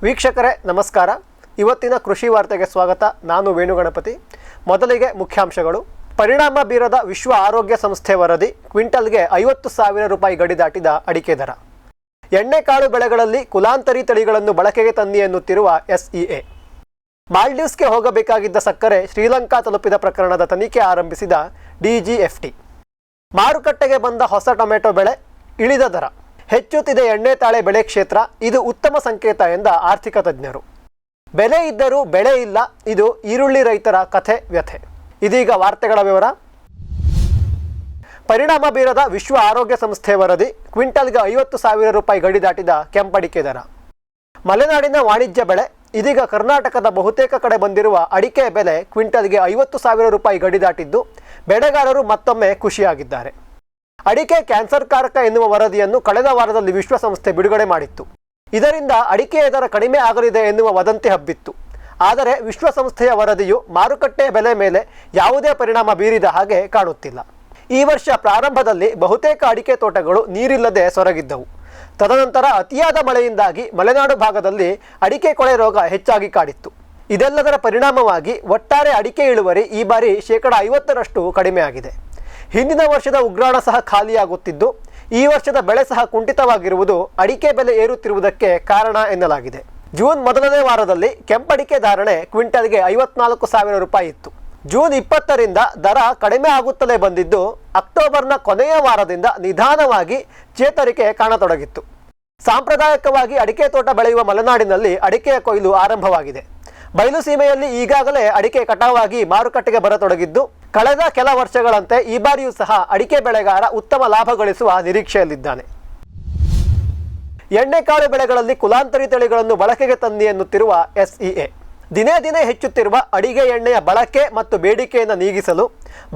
ವೀಕ್ಷಕರೇ ನಮಸ್ಕಾರ. ಇವತ್ತಿನ ಕೃಷಿ ವಾರ್ತೆಗೆ ಸ್ವಾಗತ. ನಾನು ವೇಣುಗಣಪತಿ. ಮೊದಲಿಗೆ ಮುಖ್ಯಾಂಶಗಳು. ಪರಿಣಾಮ ಬೀರದ ವಿಶ್ವ ಆರೋಗ್ಯ ಸಂಸ್ಥೆ ವರದಿ. ಕ್ವಿಂಟಲ್ಗೆ 50,000 ರೂಪಾಯಿ ಗಡಿ ದಾಟಿದ ಅಡಿಕೆ ದರ. ಎಣ್ಣೆಕಾಳು ಬೆಳೆಗಳಲ್ಲಿ ಕುಲಾಂತರಿ ತಳಿಗಳನ್ನು ಬಳಕೆಗೆ ತನ್ನಿ ಎನ್ನುತ್ತಿರುವ SEA. ಮಾಲ್ಡೀವ್ಸ್ಗೆ ಹೋಗಬೇಕಾಗಿದ್ದ ಸಕ್ಕರೆ ಶ್ರೀಲಂಕಾ ತಲುಪಿದ ಪ್ರಕರಣದ ತನಿಖೆ ಆರಂಭಿಸಿದ DGFT. ಮಾರುಕಟ್ಟೆಗೆ ಬಂದ ಹೊಸ ಟೊಮೆಟೊ ಬೆಳೆ, ಇಳಿದ ದರ. ಹೆಚ್ಚುತ್ತಿದೆ ಎಣ್ಣೆ ತಾಳೆ ಬೆಳೆ ಕ್ಷೇತ್ರ, ಇದು ಉತ್ತಮ ಸಂಕೇತ ಎಂದ ಆರ್ಥಿಕ ತಜ್ಞರು. ಬೆಲೆ ಇದ್ದರೂ ಬೆಳೆ ಇಲ್ಲ, ಇದು ಈರುಳ್ಳಿ ರೈತರ ಕಥೆ ವ್ಯಥೆ. ಇದೀಗ ವಾರ್ತೆಗಳ ವಿವರ. ಪರಿಣಾಮ ಬೀರದ ವಿಶ್ವ ಆರೋಗ್ಯ ಸಂಸ್ಥೆ ವರದಿ. ಕ್ವಿಂಟಲ್ಗೆ 50,000 ರೂಪಾಯಿ ಗಡಿ ದಾಟಿದ ಕೆಂಪಡಿಕೆ ದರ. ಮಲೆನಾಡಿನ ವಾಣಿಜ್ಯ ಬೆಳೆ. ಇದೀಗ ಕರ್ನಾಟಕದ ಬಹುತೇಕ ಕಡೆ ಬಂದಿರುವ ಅಡಿಕೆ ಬೆಲೆ ಕ್ವಿಂಟಲ್ಗೆ 50,000 ರೂಪಾಯಿ ಗಡಿ ದಾಟಿದ್ದು ಬೆಳೆಗಾರರು ಮತ್ತೊಮ್ಮೆ ಖುಷಿಯಾಗಿದ್ದಾರೆ. ಅಡಿಕೆ ಕ್ಯಾನ್ಸರ್ ಕಾರಕ ಎನ್ನುವ ವರದಿಯನ್ನು ಕಳೆದ ವಾರದಲ್ಲಿ ವಿಶ್ವಸಂಸ್ಥೆ ಬಿಡುಗಡೆ ಮಾಡಿತ್ತು. ಇದರಿಂದ ಅಡಿಕೆಯ ದರ ಕಡಿಮೆ ಆಗಲಿದೆ ಎನ್ನುವ ವದಂತಿ ಹಬ್ಬಿತ್ತು. ಆದರೆ ವಿಶ್ವಸಂಸ್ಥೆಯ ವರದಿಯು ಮಾರುಕಟ್ಟೆ ಬೆಲೆ ಮೇಲೆ ಯಾವುದೇ ಪರಿಣಾಮ ಬೀರಿದ ಹಾಗೆ ಕಾಣುತ್ತಿಲ್ಲ. ಈ ವರ್ಷ ಪ್ರಾರಂಭದಲ್ಲಿ ಬಹುತೇಕ ಅಡಿಕೆ ತೋಟಗಳು ನೀರಿಲ್ಲದೆ ಸೊರಗಿದ್ದವು. ತದನಂತರ ಅತಿಯಾದ ಮಳೆಯಿಂದಾಗಿ ಮಲೆನಾಡು ಭಾಗದಲ್ಲಿ ಅಡಿಕೆ ಕೊಳೆ ರೋಗ ಹೆಚ್ಚಾಗಿ ಕಾಡಿತ್ತು. ಇದೆಲ್ಲದರ ಪರಿಣಾಮವಾಗಿ ಒಟ್ಟಾರೆ ಅಡಿಕೆ ಇಳುವರಿ ಈ ಬಾರಿ 50% ಕಡಿಮೆ ಆಗಿದೆ. ಹಿಂದಿನ ವರ್ಷದ ಉಗ್ರಾಣ ಸಹ ಖಾಲಿಯಾಗುತ್ತಿದ್ದು ಈ ವರ್ಷದ ಬೆಳೆ ಸಹ ಕುಂಠಿತವಾಗಿರುವುದು ಅಡಿಕೆ ಬೆಲೆ ಏರುತ್ತಿರುವುದಕ್ಕೆ ಕಾರಣ ಎನ್ನಲಾಗಿದೆ. ಜೂನ್ ಮೊದಲನೇ ವಾರದಲ್ಲಿ ಕೆಂಪಡಿಕೆ ಧಾರಣೆ ಕ್ವಿಂಟಲ್ಗೆ 54,000 ರೂಪಾಯಿ ಇತ್ತು. ಜೂನ್ 20ರಿಂದ ದರ ಕಡಿಮೆ ಆಗುತ್ತಲೇ ಬಂದಿದ್ದು ಅಕ್ಟೋಬರ್ನ ಕೊನೆಯ ವಾರದಿಂದ ನಿಧಾನವಾಗಿ ಚೇತರಿಕೆ ಕಾಣತೊಡಗಿತ್ತು. ಸಾಂಪ್ರದಾಯಿಕವಾಗಿ ಅಡಿಕೆ ತೋಟ ಬೆಳೆಯುವ ಮಲೆನಾಡಿನಲ್ಲಿ ಅಡಿಕೆಯ ಕೊಯ್ಲು ಆರಂಭವಾಗಿದೆ. ಬಯಲು ಸೀಮೆಯಲ್ಲಿ ಈಗಾಗಲೇ ಅಡಿಕೆ ಕಟಾವಾಗಿ ಮಾರುಕಟ್ಟೆಗೆ ಬರತೊಡಗಿದ್ದು ಕಳೆದ ಕೆಲ ವರ್ಷಗಳಂತೆ ಈ ಬಾರಿಯೂ ಸಹ ಅಡಿಕೆ ಬೆಳೆಗಾರ ಉತ್ತಮ ಲಾಭ ಗಳಿಸುವ ನಿರೀಕ್ಷೆಯಲ್ಲಿದ್ದಾನೆ. ಎಣ್ಣೆಕಾಳು ಬೆಳೆಗಳಲ್ಲಿ ಕುಲಾಂತರಿ ತಳಿಗಳನ್ನು ಬಳಕೆಗೆ ತನ್ನಿ ಎನ್ನುತ್ತಿರುವ SEA. ದಿನೇ ದಿನೇ ಹೆಚ್ಚುತ್ತಿರುವ ಅಡಿಗೆ ಎಣ್ಣೆಯ ಬಳಕೆ ಮತ್ತು ಬೇಡಿಕೆಯನ್ನು ನೀಗಿಸಲು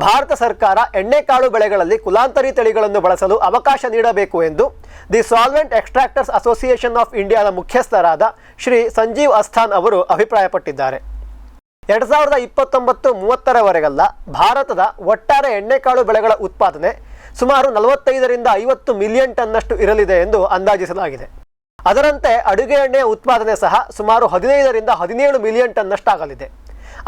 ಭಾರತ ಸರ್ಕಾರ ಎಣ್ಣೆಕಾಳು ಬೆಳೆಗಳಲ್ಲಿ ಕುಲಾಂತರಿ ತಳಿಗಳನ್ನು ಬಳಸಲು ಅವಕಾಶ ನೀಡಬೇಕು ಎಂದು ದಿ ಸಾಲ್ವೆಂಟ್ ಎಕ್ಸ್ಟ್ರಾಕ್ಟರ್ಸ್ ಅಸೋಸಿಯೇಷನ್ ಆಫ್ ಇಂಡಿಯಾದ ಮುಖ್ಯಸ್ಥರಾದ ಶ್ರೀ ಸಂಜೀವ್ ಅಸ್ಥಾನ್ ಅವರು ಅಭಿಪ್ರಾಯಪಟ್ಟಿದ್ದಾರೆ. 2029-30ರವರೆಗಲ್ಲ ಭಾರತದ ಒಟ್ಟಾರೆ ಎಣ್ಣೆಕಾಳು ಬೆಳೆಗಳ ಉತ್ಪಾದನೆ ಸುಮಾರು 45ರಿಂದ 50 ಮಿಲಿಯನ್ ಟನ್ನಷ್ಟು ಇರಲಿದೆ ಎಂದು ಅಂದಾಜಿಸಲಾಗಿದೆ. ಅದರಂತೆ ಅಡುಗೆ ಎಣ್ಣೆಯ ಉತ್ಪಾದನೆ ಸಹ ಸುಮಾರು 15ರಿಂದ 17 ಮಿಲಿಯನ್ ಟನ್ನಷ್ಟಾಗಲಿದೆ.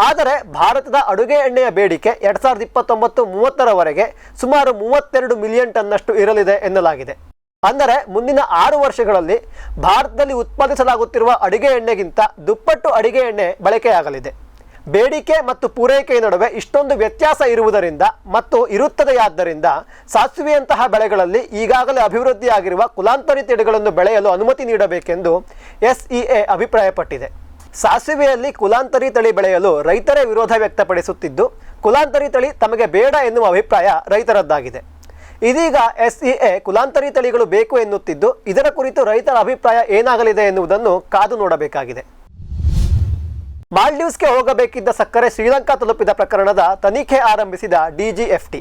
ಆದರೆ ಭಾರತದ ಅಡುಗೆ ಎಣ್ಣೆಯ ಬೇಡಿಕೆ 2029-30ರವರೆಗೆ ಸುಮಾರು 32 ಮಿಲಿಯನ್ ಟನ್ನಷ್ಟು ಇರಲಿದೆ ಎನ್ನಲಾಗಿದೆ. ಅಂದರೆ ಮುಂದಿನ 6 ವರ್ಷಗಳಲ್ಲಿ ಭಾರತದಲ್ಲಿ ಉತ್ಪಾದಿಸಲಾಗುತ್ತಿರುವ ಅಡುಗೆ ಎಣ್ಣೆಗಿಂತ ದುಪ್ಪಟ್ಟು ಅಡುಗೆ ಎಣ್ಣೆ ಬಳಕೆಯಾಗಲಿದೆ. ಬೇಡಿಕೆ ಮತ್ತು ಪೂರೈಕೆಯ ನಡುವೆ ಇಷ್ಟೊಂದು ವ್ಯತ್ಯಾಸ ಇರುವುದರಿಂದ ಮತ್ತು ಇರುತ್ತದೆಯಾದ್ದರಿಂದ ಸಾಸಿವೆಯಂತಹ ಬೆಳೆಗಳಲ್ಲಿ ಈಗಾಗಲೇ ಅಭಿವೃದ್ಧಿಯಾಗಿರುವ ಕುಲಾಂತರಿ ತಳಿಗಳನ್ನು ಬೆಳೆಯಲು ಅನುಮತಿ ನೀಡಬೇಕೆಂದು SEA ಅಭಿಪ್ರಾಯಪಟ್ಟಿದೆ. ಸಾಸಿವೆಯಲ್ಲಿ ಕುಲಾಂತರಿ ತಳಿ ಬೆಳೆಯಲು ರೈತರೇ ವಿರೋಧ ವ್ಯಕ್ತಪಡಿಸುತ್ತಿದ್ದು ಕುಲಾಂತರಿ ತಳಿ ತಮಗೆ ಬೇಡ ಎನ್ನುವ ಅಭಿಪ್ರಾಯ ರೈತರದ್ದಾಗಿದೆ. ಇದೀಗ SEA ಕುಲಾಂತರಿ ತಳಿಗಳು ಬೇಕು ಎನ್ನುತ್ತಿದ್ದು ಇದರ ಕುರಿತು ರೈತರ ಅಭಿಪ್ರಾಯ ಏನಾಗಲಿದೆ ಎನ್ನುವುದನ್ನು ಕಾದು ನೋಡಬೇಕಾಗಿದೆ. ಮಾಲ್ಡೀವ್ಸ್ಗೆ ಹೋಗಬೇಕಿದ್ದ ಸಕ್ಕರೆ ಶ್ರೀಲಂಕಾ ತಲುಪಿದ ಪ್ರಕರಣದ ತನಿಖೆ ಆರಂಭಿಸಿದ DGFT.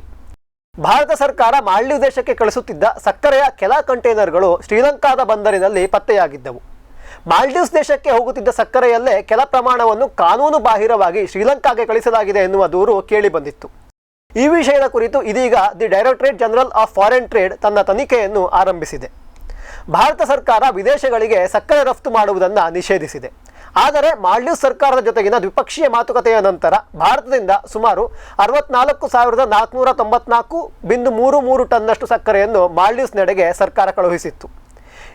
ಭಾರತ ಸರ್ಕಾರ ಮಾಲ್ಡೀವ್ ದೇಶಕ್ಕೆ ಕಳಿಸುತ್ತಿದ್ದ ಸಕ್ಕರೆಯ ಕೆಲ ಕಂಟೈನರ್ಗಳು ಶ್ರೀಲಂಕಾದ ಬಂದರಿನಲ್ಲಿ ಪತ್ತೆಯಾಗಿದ್ದವು. ಮಾಲ್ಡೀವ್ಸ್ ದೇಶಕ್ಕೆ ಹೋಗುತ್ತಿದ್ದ ಸಕ್ಕರೆಯಲ್ಲೇ ಕೆಲ ಪ್ರಮಾಣವನ್ನು ಕಾನೂನು ಬಾಹಿರವಾಗಿ ಶ್ರೀಲಂಕಾಗೆ ಕಳಿಸಲಾಗಿದೆ ಎನ್ನುವ ದೂರು ಕೇಳಿಬಂದಿತ್ತು. ಈ ವಿಷಯದ ಕುರಿತು ಇದೀಗ the directorate general of foreign trade ತನ್ನ ತನಿಖೆಯನ್ನು ಆರಂಭಿಸಿದೆ. ಭಾರತ ಸರ್ಕಾರ ವಿದೇಶಗಳಿಗೆ ಸಕ್ಕರೆ ರಫ್ತು ಮಾಡುವುದನ್ನು ನಿಷೇಧಿಸಿದೆ. ಆದರೆ ಮಾಲ್ಡೀವ್ಸ್ ಸರ್ಕಾರದ ಜೊತೆಗಿನ ದ್ವಿಪಕ್ಷೀಯ ಮಾತುಕತೆಯ ನಂತರ ಭಾರತದಿಂದ ಸುಮಾರು 64,494.33 ಟನ್ನಷ್ಟು ಸಕ್ಕರೆಯನ್ನು ಮಾಲ್ಡೀವ್ಸ್ ನೆಡೆಗೆ ಸರ್ಕಾರ ಕಳುಹಿಸಿತ್ತು.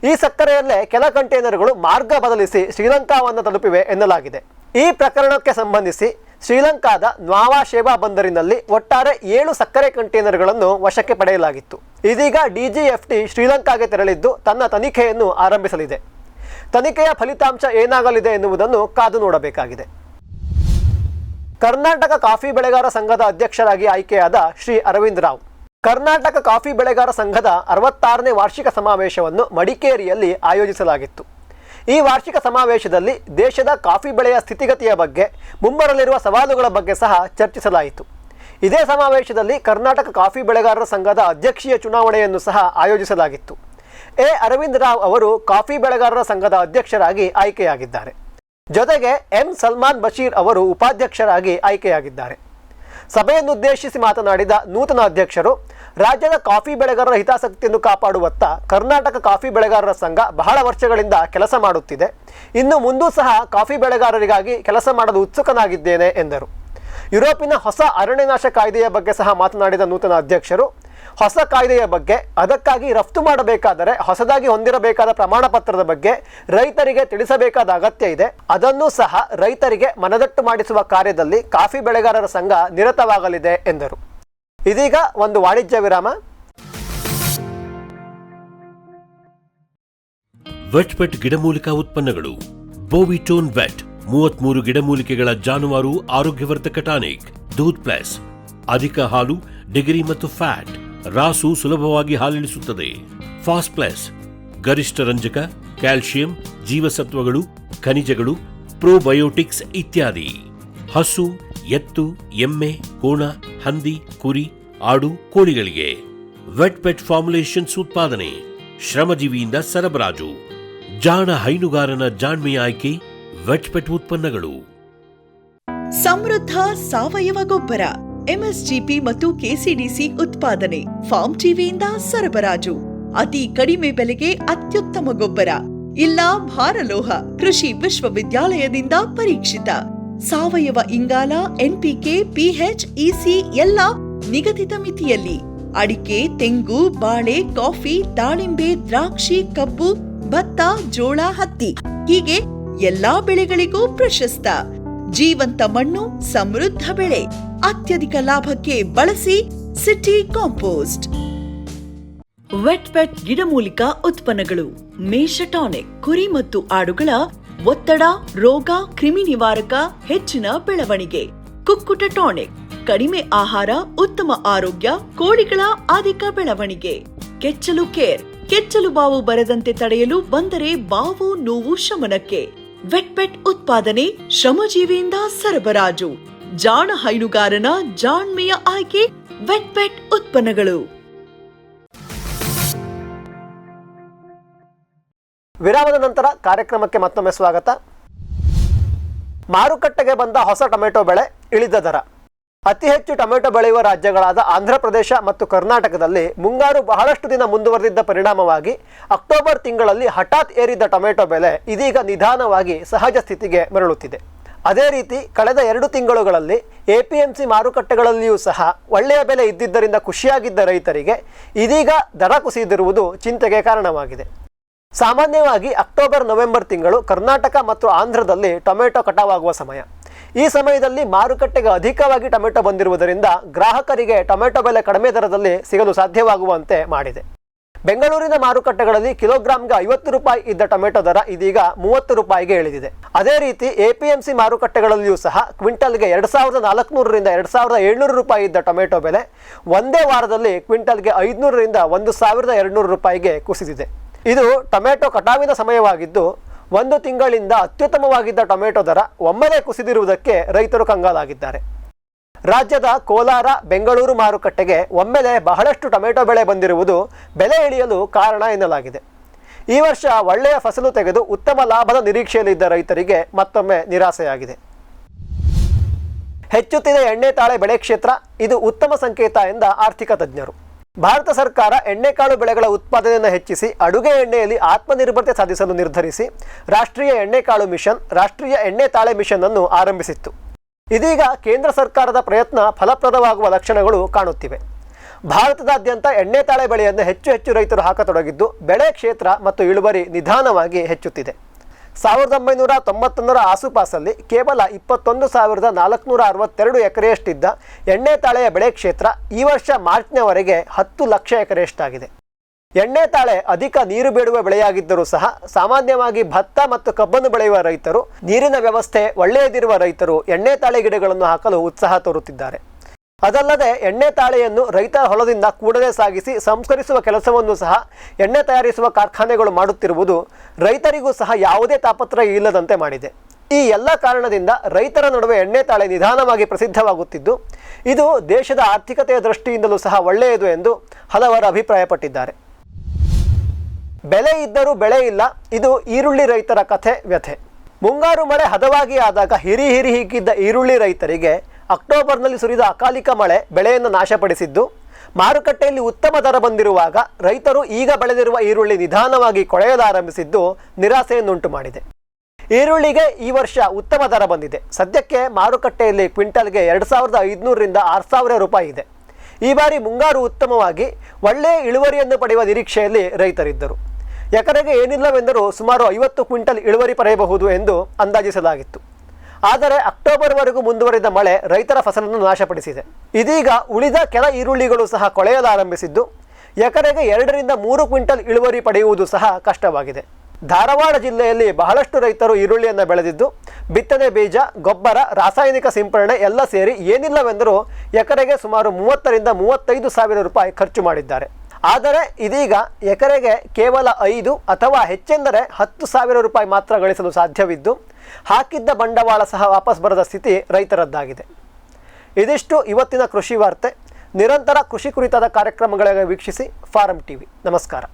ಈ ಸಕ್ಕರೆಯಲ್ಲೇ ಕೆಲ ಕಂಟೈನರ್ಗಳು ಮಾರ್ಗ ಬದಲಿಸಿ ಶ್ರೀಲಂಕಾವನ್ನು ತಲುಪಿವೆ ಎನ್ನಲಾಗಿದೆ. ಈ ಪ್ರಕರಣಕ್ಕೆ ಸಂಬಂಧಿಸಿ ಶ್ರೀಲಂಕಾದ ನ್ವಾವಾ ಶೇವಾ ಬಂದರಿನಲ್ಲಿ ಒಟ್ಟಾರೆ 7 ಸಕ್ಕರೆ ಕಂಟೈನರ್ಗಳನ್ನು ವಶಕ್ಕೆ ಪಡೆಯಲಾಗಿತ್ತು. ಇದೀಗ DGFT ಶ್ರೀಲಂಕಾಗೆ ತೆರಳಿದ್ದು ತನ್ನ ತನಿಖೆಯನ್ನು ಆರಂಭಿಸಲಿದೆ. ತನಿಖೆಯ ಫಲಿತಾಂಶ ಏನಾಗಲಿದೆ ಎನ್ನುವುದನ್ನು ಕಾದು ನೋಡಬೇಕಾಗಿದೆ. ಕರ್ನಾಟಕ ಕಾಫಿ ಬೆಳೆಗಾರ ಸಂಘದ ಅಧ್ಯಕ್ಷರಾಗಿ ಆಯ್ಕೆಯಾದ ಶ್ರೀ ಅರವಿಂದ್ ರಾವ್. ಕರ್ನಾಟಕ ಕಾಫಿ ಬೆಳೆಗಾರ ಸಂಘದ 66ನೇ ವಾರ್ಷಿಕ ಸಮಾವೇಶವನ್ನು ಮಡಿಕೇರಿಯಲ್ಲಿ ಆಯೋಜಿಸಲಾಗಿತ್ತು. ಈ ವಾರ್ಷಿಕ ಸಮಾವೇಶದಲ್ಲಿ ದೇಶದ ಕಾಫಿ ಬೆಳೆಯ ಸ್ಥಿತಿಗತಿಯ ಬಗ್ಗೆ, ಮುಂಬರಲಿರುವ ಸವಾಲುಗಳ ಬಗ್ಗೆ ಸಹ ಚರ್ಚಿಸಲಾಯಿತು. ಇದೇ ಸಮಾವೇಶದಲ್ಲಿ ಕರ್ನಾಟಕ ಕಾಫಿ ಬೆಳೆಗಾರರ ಸಂಘದ ಅಧ್ಯಕ್ಷೀಯ ಚುನಾವಣೆಯನ್ನು ಸಹ ಆಯೋಜಿಸಲಾಗಿತ್ತು. ಅರವಿಂದ್ ರಾವ್ ಅವರು ಕಾಫಿ ಬೆಳೆಗಾರರ ಸಂಘದ ಅಧ್ಯಕ್ಷರಾಗಿ ಆಯ್ಕೆಯಾಗಿದ್ದಾರೆ. ಜೊತೆಗೆ ಸಲ್ಮಾನ್ ಬಶೀರ್ ಅವರು ಉಪಾಧ್ಯಕ್ಷರಾಗಿ ಆಯ್ಕೆಯಾಗಿದ್ದಾರೆ. ಸಭೆಯನ್ನುದ್ದೇಶಿಸಿ ಮಾತನಾಡಿದ ನೂತನ ಅಧ್ಯಕ್ಷರು ರಾಜ್ಯದ ಕಾಫಿ ಬೆಳೆಗಾರರ ಹಿತಾಸಕ್ತಿಯನ್ನು ಕಾಪಾಡುವತ್ತ ಕರ್ನಾಟಕ ಕಾಫಿ ಬೆಳೆಗಾರರ ಸಂಘ ಬಹಳ ವರ್ಷಗಳಿಂದ ಕೆಲಸ ಮಾಡುತ್ತಿದೆ. ಇನ್ನು ಮುಂದೂ ಸಹ ಕಾಫಿ ಬೆಳೆಗಾರರಿಗಾಗಿ ಕೆಲಸ ಮಾಡಲು ಉತ್ಸುಕನಾಗಿದ್ದೇನೆ ಎಂದರು. ಯುರೋಪಿನ ಹೊಸ ಅರಣ್ಯನಾಶ ಕಾಯ್ದೆಯ ಬಗ್ಗೆ ಸಹ ಮಾತನಾಡಿದ ನೂತನ ಅಧ್ಯಕ್ಷರು, ಹೊಸ ಕಾಯ್ದೆಯ ಬಗ್ಗೆ, ಅದಕ್ಕಾಗಿ ರಫ್ತು ಮಾಡಬೇಕಾದರೆ ಹೊಸದಾಗಿ ಹೊಂದಿರಬೇಕಾದ ಪ್ರಮಾಣ ಪತ್ರದ ಬಗ್ಗೆ ರೈತರಿಗೆ ತಿಳಿಸಬೇಕಾದ ಅಗತ್ಯ ಇದೆ. ಅದನ್ನೂ ಸಹ ರೈತರಿಗೆ ಮನದಟ್ಟು ಮಾಡಿಸುವ ಕಾರ್ಯದಲ್ಲಿ ಕಾಫಿ ಬೆಳೆಗಾರರ ಸಂಘ ನಿರತವಾಗಲಿದೆ ಎಂದರು. ಇದೀಗ ಒಂದು ವಾಣಿಜ್ಯ ವಿರಾಮ. ವೆಟ್ಪೆಟ್ ಗಿಡಮೂಲಿಕಾ ಉತ್ಪನ್ನಗಳು. ಬೋವಿಟೋನ್ ವೆಟ್ 33 ಗಿಡಮೂಲಿಕೆಗಳ ಜಾನುವಾರು ಆರೋಗ್ಯವರ್ಧಕ ಟಾನಿಕ್. ದೂದ್ ಪ್ಲಸ್ ಅಧಿಕ ಹಾಲು, ಡಿಗ್ರಿ ಮತ್ತು ಫ್ಯಾಟ್, ರಾಸು ಸುಲಭವಾಗಿ ಹಾಲಿಳಿಸುತ್ತದೆ. ಫಾಸ್ಟ್ ಪ್ಲಸ್ ಗರಿಷ್ಠ ರಂಜಕ, ಕ್ಯಾಲ್ಸಿಯಂ, ಜೀವಸತ್ವಗಳು, ಖನಿಜಗಳು, ಪ್ರೋಬಯೋಟಿಕ್ಸ್ ಇತ್ಯಾದಿ. ಹಸು, ಎತ್ತು, ಎಮ್ಮೆ, ಕೋಣ, ಹಂದಿ, ಕುರಿ, ಆಡು, ಕೋಳಿಗಳಿಗೆ ವೆಟ್ ಪೆಟ್ ಫಾರ್ಮುಲೇಷನ್ಸ್ ಉತ್ಪಾದನೆ, ಶ್ರಮಜೀವಿಯಿಂದ ಸರಬರಾಜು. ಜಾಣ ಹೈನುಗಾರನ ಜಾಣ್ಮೆಯ ಆಯ್ಕೆ ವೆಟ್ ಪೆಟ್ ಉತ್ಪನ್ನಗಳು. ಸಮೃದ್ಧ ಸಾವಯವ ಗೊಬ್ಬರ, ಎಂಎಸ್ಜಿಪಿ ಮತ್ತು ಕೆಸಿಡಿಸಿ ಉತ್ಪಾದನೆ, ಫಾರ್ಮ್ ಟಿವಿಯಿಂದ ಸರಬರಾಜು. ಅತಿ ಕಡಿಮೆ ಬೆಲೆಗೆ ಅತ್ಯುತ್ತಮ ಗೊಬ್ಬರ. ಇಲ್ಲ ಭಾರಲೋಹ, ಕೃಷಿ ವಿಶ್ವವಿದ್ಯಾಲಯದಿಂದ ಪರೀಕ್ಷಿತ. ಸಾವಯವ ಇಂಗಾಲ, ಎನ್ಪಿಕೆ, ಪಿಎಚ್, ಇಸಿ ಎಲ್ಲ ನಿಗದಿತ ಮಿತಿಯಲ್ಲಿ. ಅಡಿಕೆ, ತೆಂಗು, ಬಾಳೆ, ಕಾಫಿ, ದಾಳಿಂಬೆ, ದ್ರಾಕ್ಷಿ, ಕಬ್ಬು, ಭತ್ತ, ಜೋಳ, ಹತ್ತಿ ಹೀಗೆ ಎಲ್ಲಾ ಬೆಳೆಗಳಿಗೂ ಪ್ರಶಸ್ತ. ಜೀವಂತ ಮಣ್ಣು, ಸಮೃದ್ಧ ಬೆಳೆ, ಅತ್ಯಧಿಕ ಲಾಭಕ್ಕೆ ಬಳಸಿ ಸಿಟಿ ಕಾಂಪೋಸ್ಟ್. ವೆಟ್ ಪೆಟ್ ಗಿಡಮೂಲಿಕಾ ಉತ್ಪನ್ನಗಳು. ಮೇಷ ಟಾನಿಕ್, ಕುರಿ ಮತ್ತು ಆಡುಗಳ ಒತ್ತಡ, ರೋಗ, ಕ್ರಿಮಿ ನಿವಾರಕ, ಹೆಚ್ಚಿನ ಬೆಳವಣಿಗೆ. ಕುಕ್ಕುಟ ಟಾನಿಕ್, ಕಡಿಮೆ ಆಹಾರ, ಉತ್ತಮ ಆರೋಗ್ಯ, ಕೋಳಿಗಳ ಅಧಿಕ ಬೆಳವಣಿಗೆ. ಕೆಚ್ಚಲು ಕೇರ್, ಕೆಚ್ಚಲು ಬಾವು ಬರದಂತೆ ತಡೆಯಲು, ಬಂದರೆ ಬಾವು ನೋವು ಶಮನಕ್ಕೆ. ವೆಟ್ ಪೆಟ್ ಉತ್ಪಾದನೆ, ಶ್ರಮಜೀವಿಯಿಂದ ಸರಬರಾಜು. ಜಾಣ ಹೈನುಗಾರನ ಜಾಣ್ಮೆಯ ಆಯ್ಕೆ ವೆಟ್ ಪೆಟ್ ಉತ್ಪನ್ನಗಳು. ವಿರಾಮದ ನಂತರ ಕಾರ್ಯಕ್ರಮಕ್ಕೆ ಮತ್ತೊಮ್ಮೆ ಸ್ವಾಗತ. ಮಾರುಕಟ್ಟೆಗೆ ಬಂದ ಹೊಸ ಟೊಮೆಟೊ ಬೆಳೆ ಇಳಿದ ದರ. ಅತಿ ಹೆಚ್ಚು ಟೊಮೆಟೊ ಬೆಳೆಯುವ ರಾಜ್ಯಗಳಾದ ಆಂಧ್ರ ಪ್ರದೇಶ ಮತ್ತು ಕರ್ನಾಟಕದಲ್ಲಿ ಮುಂಗಾರು ಬಹಳಷ್ಟು ದಿನ ಮುಂದುವರೆದಿದ್ದ ಪರಿಣಾಮವಾಗಿ ಅಕ್ಟೋಬರ್ ತಿಂಗಳಲ್ಲಿ ಹಠಾತ್ ಏರಿದ್ದ ಟೊಮೆಟೊ ಬೆಲೆ ಇದೀಗ ನಿಧಾನವಾಗಿ ಸಹಜ ಸ್ಥಿತಿಗೆ ಮರಳುತ್ತಿದೆ. ಅದೇ ರೀತಿ ಕಳೆದ 2 ತಿಂಗಳುಗಳಲ್ಲಿ ಎಪಿಎಂಸಿ ಮಾರುಕಟ್ಟೆಗಳಲ್ಲಿಯೂ ಸಹ ಒಳ್ಳೆಯ ಬೆಲೆ ಇದ್ದಿದ್ದರಿಂದ ಖುಷಿಯಾಗಿದ್ದ ರೈತರಿಗೆ ಇದೀಗ ದರ ಕುಸಿದಿರುವುದು ಚಿಂತೆಗೆ ಕಾರಣವಾಗಿದೆ. ಸಾಮಾನ್ಯವಾಗಿ ಅಕ್ಟೋಬರ್ ನವೆಂಬರ್ ತಿಂಗಳು ಕರ್ನಾಟಕ ಮತ್ತು ಆಂಧ್ರದಲ್ಲಿ ಟೊಮೆಟೊ ಕಟಾವಾಗುವ ಸಮಯ. ಈ ಸಮಯದಲ್ಲಿ ಮಾರುಕಟ್ಟೆಗೆ ಅಧಿಕವಾಗಿ ಟೊಮೆಟೊ ಬಂದಿರುವುದರಿಂದ ಗ್ರಾಹಕರಿಗೆ ಟೊಮೆಟೊ ಬೆಲೆ ಕಡಿಮೆ ದರದಲ್ಲಿ ಸಿಗಲು ಸಾಧ್ಯವಾಗುವಂತೆ ಮಾಡಿದೆ. ಬೆಂಗಳೂರಿನ ಮಾರುಕಟ್ಟೆಗಳಲ್ಲಿ ಕಿಲೋಗ್ರಾಂಗೆ 50 ರೂಪಾಯಿ ಇದ್ದ ಟೊಮೆಟೊ ದರ ಇದೀಗ 30 ರೂಪಾಯಿಗೆ ಇಳಿದಿದೆ. ಅದೇ ರೀತಿ ಎಪಿಎಂಸಿ ಮಾರುಕಟ್ಟೆಗಳಲ್ಲಿಯೂ ಸಹ ಕ್ವಿಂಟಲ್ಗೆ 2400ರಿಂದ 2700 ರೂಪಾಯಿ ಇದ್ದ ಟೊಮೆಟೊ ಬೆಲೆ ಒಂದೇ ವಾರದಲ್ಲಿ ಕ್ವಿಂಟಲ್ಗೆ 500ರಿಂದ 1200 ರೂಪಾಯಿಗೆ ಕುಸಿದಿದೆ. ಇದು ಟೊಮೆಟೊ ಕಟಾವಿನ ಸಮಯವಾಗಿದ್ದು 1 ತಿಂಗಳಿಂದ ಅತ್ಯುತ್ತಮವಾಗಿದ್ದ ಟೊಮೆಟೊ ದರ ಒಮ್ಮೆಲೆ ಕುಸಿದಿರುವುದಕ್ಕೆ ರೈತರು ಕಂಗಾಲಾಗಿದ್ದಾರೆ. ರಾಜ್ಯದ ಕೋಲಾರ, ಬೆಂಗಳೂರು ಮಾರುಕಟ್ಟೆಗೆ ಒಮ್ಮೆಲೆ ಬಹಳಷ್ಟು ಟೊಮೆಟೊ ಬೆಳೆ ಬಂದಿರುವುದು ಬೆಲೆ ಇಳಿಯಲು ಕಾರಣ ಎನ್ನಲಾಗಿದೆ. ಈ ವರ್ಷ ಒಳ್ಳೆಯ ಫಸಲು ತೆಗೆದು ಉತ್ತಮ ಲಾಭದ ನಿರೀಕ್ಷೆಯಲ್ಲಿದ್ದ ರೈತರಿಗೆ ಮತ್ತೊಮ್ಮೆ ನಿರಾಸೆಯಾಗಿದೆ. ಹೆಚ್ಚುತ್ತಿದೆ ಎಣ್ಣೆ ತಾಳೆ ಬೆಳೆ ಕ್ಷೇತ್ರ, ಇದು ಉತ್ತಮ ಸಂಕೇತ ಎಂದ ಆರ್ಥಿಕ ತಜ್ಞರು. ಭಾರತ ಸರ್ಕಾರ ಎಣ್ಣೆಕಾಳು ಬೆಳೆಗಳ ಉತ್ಪಾದನೆಯನ್ನು ಹೆಚ್ಚಿಸಿ ಅಡುಗೆ ಎಣ್ಣೆಯಲ್ಲಿ ಆತ್ಮನಿರ್ಭರತೆ ಸಾಧಿಸಲು ನಿರ್ಧರಿಸಿ ರಾಷ್ಟ್ರೀಯ ಎಣ್ಣೆಕಾಳು ಮಿಷನ್, ರಾಷ್ಟ್ರೀಯ ಎಣ್ಣೆ ತಾಳೆ ಮಿಷನ್ ಅನ್ನು ಆರಂಭಿಸಿತ್ತು. ಇದೀಗ ಕೇಂದ್ರ ಸರ್ಕಾರದ ಪ್ರಯತ್ನ ಫಲಪ್ರದವಾಗುವ ಲಕ್ಷಣಗಳು ಕಾಣುತ್ತಿವೆ. ಭಾರತದಾದ್ಯಂತ ಎಣ್ಣೆ ತಾಳೆ ಬೆಳೆಯನ್ನು ಹೆಚ್ಚು ರೈತರು ಹಾಕತೊಡಗಿದ್ದು ಬೆಳೆ ಕ್ಷೇತ್ರ ಮತ್ತು ಇಳುವರಿ ನಿಧಾನವಾಗಿ ಹೆಚ್ಚುತ್ತಿದೆ. 1991ರ ಆಸುಪಾಸಲ್ಲಿ ಕೇವಲ 21,462 ಎಕರೆಯಷ್ಟಿದ್ದ ಎಣ್ಣೆ ತಾಳೆಯ ಬೆಳೆ ಕ್ಷೇತ್ರ ಈ ವರ್ಷ ಮಾರ್ಚ್ನವರೆಗೆ 10 ಲಕ್ಷ ಎಕರೆಯಷ್ಟಾಗಿದೆ. ಎಣ್ಣೆ ತಾಳೆ ಅಧಿಕ ನೀರು ಬೇಡುವ ಬೆಳೆಯಾಗಿದ್ದರೂ ಸಹ ಸಾಮಾನ್ಯವಾಗಿ ಭತ್ತ ಮತ್ತು ಕಬ್ಬನ್ನು ಬೆಳೆಯುವ ರೈತರು, ನೀರಿನ ವ್ಯವಸ್ಥೆ ಒಳ್ಳೆಯದಿರುವ ರೈತರು ಎಣ್ಣೆ ತಾಳೆ ಗಿಡಗಳನ್ನು ಹಾಕಲು ಉತ್ಸಾಹ ತೋರುತ್ತಿದ್ದಾರೆ. ಅದಲ್ಲದೆ ಎಣ್ಣೆ ತಾಳೆಯನ್ನು ರೈತರ ಹೊಲದಿಂದ ಕೂಡಲೇ ಸಾಗಿಸಿ ಸಂಸ್ಕರಿಸುವ ಕೆಲಸವನ್ನು ಸಹ ಎಣ್ಣೆ ತಯಾರಿಸುವ ಕಾರ್ಖಾನೆಗಳು ಮಾಡುತ್ತಿರುವುದು ರೈತರಿಗೂ ಸಹ ಯಾವುದೇ ತಾಪತ್ರಯ ಇಲ್ಲದಂತೆ ಮಾಡಿದೆ. ಈ ಎಲ್ಲ ಕಾರಣದಿಂದ ರೈತರ ನಡುವೆ ಎಣ್ಣೆ ತಾಳೆ ನಿಧಾನವಾಗಿ ಪ್ರಸಿದ್ಧವಾಗುತ್ತಿದ್ದು ಇದು ದೇಶದ ಆರ್ಥಿಕತೆಯ ದೃಷ್ಟಿಯಿಂದಲೂ ಸಹ ಒಳ್ಳೆಯದು ಎಂದು ಹಲವರು ಅಭಿಪ್ರಾಯಪಟ್ಟಿದ್ದಾರೆ. ಬೆಲೆ ಇದ್ದರೂ ಬೆಳೆ ಇಲ್ಲ, ಇದು ಈರುಳ್ಳಿ ರೈತರ ಕಥೆ ವ್ಯಥೆ. ಮುಂಗಾರು ಮಳೆ ಹದವಾಗಿ ಆದಾಗ ಹಿರಿ ಹಿಗ್ಗಿದ್ದ ಈರುಳ್ಳಿ ರೈತರಿಗೆ ಅಕ್ಟೋಬರ್ನಲ್ಲಿ ಸುರಿದ ಅಕಾಲಿಕ ಮಳೆ ಬೆಳೆಯನ್ನು ನಾಶಪಡಿಸಿದ್ದು ಮಾರುಕಟ್ಟೆಯಲ್ಲಿ ಉತ್ತಮ ದರ ಬಂದಿರುವಾಗ ರೈತರು ಈಗ ಬೆಳೆದಿರುವ ಈರುಳ್ಳಿ ನಿಧಾನವಾಗಿ ಕೊಳೆಯಲಾರಂಭಿಸಿದ್ದು ನಿರಾಸೆಯನ್ನುಂಟು ಮಾಡಿದೆ. ಈರುಳ್ಳಿಗೆ ಈ ವರ್ಷ ಉತ್ತಮ ದರ ಬಂದಿದೆ. ಸದ್ಯಕ್ಕೆ ಮಾರುಕಟ್ಟೆಯಲ್ಲಿ ಕ್ವಿಂಟಲ್ಗೆ 2,500ರಿಂದ 6,000 ರೂಪಾಯಿ ಇದೆ. ಈ ಬಾರಿ ಮುಂಗಾರು ಉತ್ತಮವಾಗಿ ಒಳ್ಳೆಯ ಇಳುವರಿಯನ್ನು ಪಡೆಯುವ ನಿರೀಕ್ಷೆಯಲ್ಲಿ ರೈತರಿದ್ದರು. ಎಕರೆಗೆ ಏನಿಲ್ಲವೆಂದರೂ ಸುಮಾರು 50 ಕ್ವಿಂಟಲ್ ಇಳುವರಿ ಪಡೆಯಬಹುದು ಎಂದು ಅಂದಾಜಿಸಲಾಗಿತ್ತು. ಆದರೆ ಅಕ್ಟೋಬರ್ವರೆಗೂ ಮುಂದುವರಿದ ಮಳೆ ರೈತರ ಫಸಲನ್ನು ನಾಶಪಡಿಸಿದೆ. ಇದೀಗ ಉಳಿದ ಕೆಲ ಈರುಳ್ಳಿಗಳು ಸಹ ಕೊಳೆಯಲಾರಂಭಿಸಿದ್ದು ಎಕರೆಗೆ 2ರಿಂದ 3 ಕ್ವಿಂಟಲ್ ಇಳುವರಿ ಪಡೆಯುವುದು ಸಹ ಕಷ್ಟವಾಗಿದೆ. ಧಾರವಾಡ ಜಿಲ್ಲೆಯಲ್ಲಿ ಬಹಳಷ್ಟು ರೈತರು ಈರುಳ್ಳಿಯನ್ನು ಬೆಳೆದಿದ್ದು ಬಿತ್ತನೆ ಬೀಜ, ಗೊಬ್ಬರ, ರಾಸಾಯನಿಕ ಸಿಂಪರಣೆ ಎಲ್ಲ ಸೇರಿ ಏನಿಲ್ಲವೆಂದರೂ ಎಕರೆಗೆ ಸುಮಾರು 30ರಿಂದ 35 ಸಾವಿರ ರೂಪಾಯಿ ಖರ್ಚು ಮಾಡಿದ್ದಾರೆ. ಆದರೆ ಇದೀಗ ಎಕರೆಗೆ ಕೇವಲ 5 ಅಥವಾ ಹೆಚ್ಚೆಂದರೆ 10 ಸಾವಿರ ರೂಪಾಯಿ ಮಾತ್ರ ಗಳಿಸಲು ಸಾಧ್ಯವಿದ್ದು ಹಾಕಿದ್ದ ಬಂಡವಾಳ ಸಹ ವಾಪಸ್ ಬರದ ಸ್ಥಿತಿ ರೈತರದ್ದಾಗಿದೆ. ಇದಿಷ್ಟು ಇವತ್ತಿನ ಕೃಷಿ ವಾರ್ತೆ. ನಿರಂತರ ಕೃಷಿ ಕುರಿತಾದ ಕಾರ್ಯಕ್ರಮಗಳಿಗೆ ವೀಕ್ಷಿಸಿ ಫಾರಂ ಟಿವಿ. ನಮಸ್ಕಾರ.